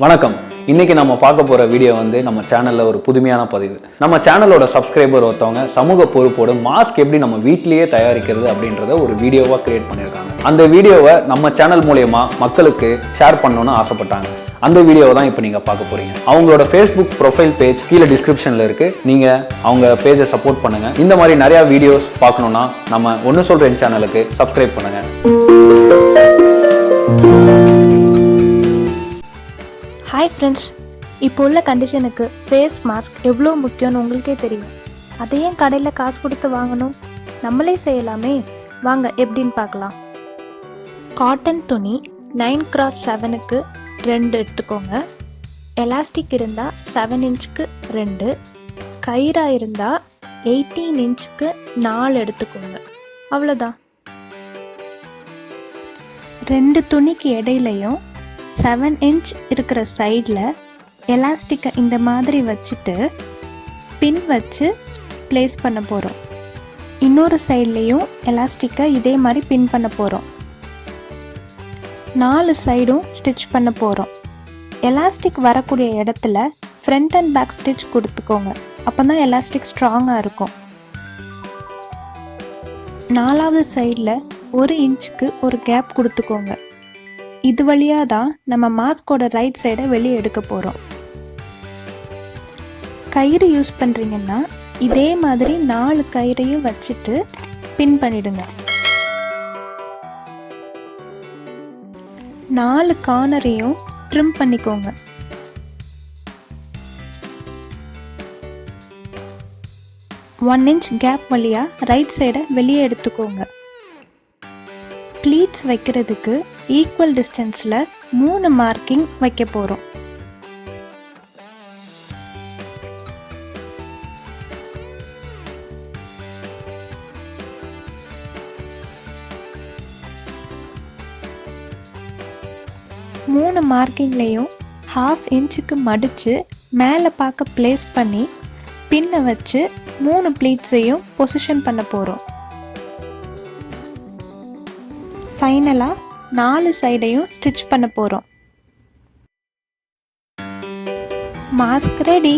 வணக்கம். இன்னைக்கு நம்ம பார்க்க போற வீடியோ நம்ம சேனல்ல ஒரு புதுமையான பதிவு. நம்ம சேனலோட சப்ஸ்கிரைபர் ஒருத்தவங்க சமூக பொறுப்போடு மாஸ்க் எப்படி நம்ம வீட்டிலேயே தயாரிக்கிறது அப்படின்றத ஒரு வீடியோவா கிரியேட் பண்ணியிருக்காங்க. அந்த வீடியோவை நம்ம சேனல் மூலமா மக்களுக்கு ஷேர் பண்ணணும்னு ஆசைப்பட்டாங்க. அந்த வீடியோவை தான் இப்போ நீங்க பார்க்க போறீங்க. அவங்களோட ஃபேஸ்புக் ப்ரொஃபைல் பேஜ் கீழே டிஸ்கிரிப்ஷன்ல இருக்கு. நீங்க அவங்க பேஜை சப்போர்ட் பண்ணுங்க. இந்த மாதிரி நிறைய வீடியோஸ் பார்க்கணும்னா நம்ம ஒன்னு சொல்றேன் சேனலுக்கு சப்ஸ்கிரைப் பண்ணுங்க. ஹாய் ஃப்ரெண்ட்ஸ், இப்போ உள்ள கண்டிஷனுக்கு ஃபேஸ் மாஸ்க் எவ்வளோ முக்கியம்னு உங்களுக்கே தெரியும். அதையும் கடையில் காசு கொடுத்து வாங்கணும், நம்மளே செய்யலாமே. வாங்க எப்படின்னு பார்க்கலாம். காட்டன் துணி 9x7க்கு 2 எடுத்துக்கோங்க. எலாஸ்டிக் இருந்தால் 7 இன்ச்சுக்கு 2, கயிறாக இருந்தால் 18 இன்ச்சுக்கு 4 எடுத்துக்கோங்க. அவ்வளோதான். 2 துணிக்கு இடையிலையும் 7 இன்ச் இருக்கிற சைடில் எலாஸ்டிக்கை இந்த மாதிரி வச்சுட்டு பின் வச்சு ப்ளேஸ் பண்ண போகிறோம். இன்னொரு சைட்லேயும் எலாஸ்டிக்கை இதே மாதிரி பின் பண்ண போகிறோம். 4 சைடும் ஸ்டிச் பண்ண போகிறோம். எலாஸ்டிக் வரக்கூடிய இடத்துல ஃப்ரண்ட் அண்ட் பேக் ஸ்டிச் கொடுத்துக்கோங்க. அப்போ தான் எலாஸ்டிக் ஸ்ட்ராங்காக இருக்கும். 4வது சைடில் 1 இன்ச்சுக்கு ஒரு கேப் கொடுத்துக்கோங்க. இது வழியாக தான் நம்ம மாஸ்கோட ரைட் சைடை வெளியே எடுக்க போகிறோம். கயிறு யூஸ் பண்ணுறீங்கன்னா இதே மாதிரி 4 கயிறையும் வச்சுட்டு பின் பண்ணிடுங்க. 4 கார்னரையும் ட்ரிம் பண்ணிக்கோங்க. ஒன் இன்ச் கேப் வழியாக ரைட் சைடை வெளியே எடுத்துக்கோங்க. ப்ளீட்ஸ் வைக்கிறதுக்கு ஈக்குவல் டிஸ்டன்ஸில் 3 மார்க்கிங் வைக்க போகிறோம். மூணு மார்க்கிங்லேயும் 1/2 இன்ச்சுக்கு மடித்து மேலே பார்க்க ப்ளேஸ் பண்ணி பின்னை வச்சு 3 ப்ளீட்ஸையும் பொசிஷன் பண்ண போகிறோம். ஃபைனலாக 4 சைடையும் ஸ்டிச் பண்ண போகிறோம். Mask ready.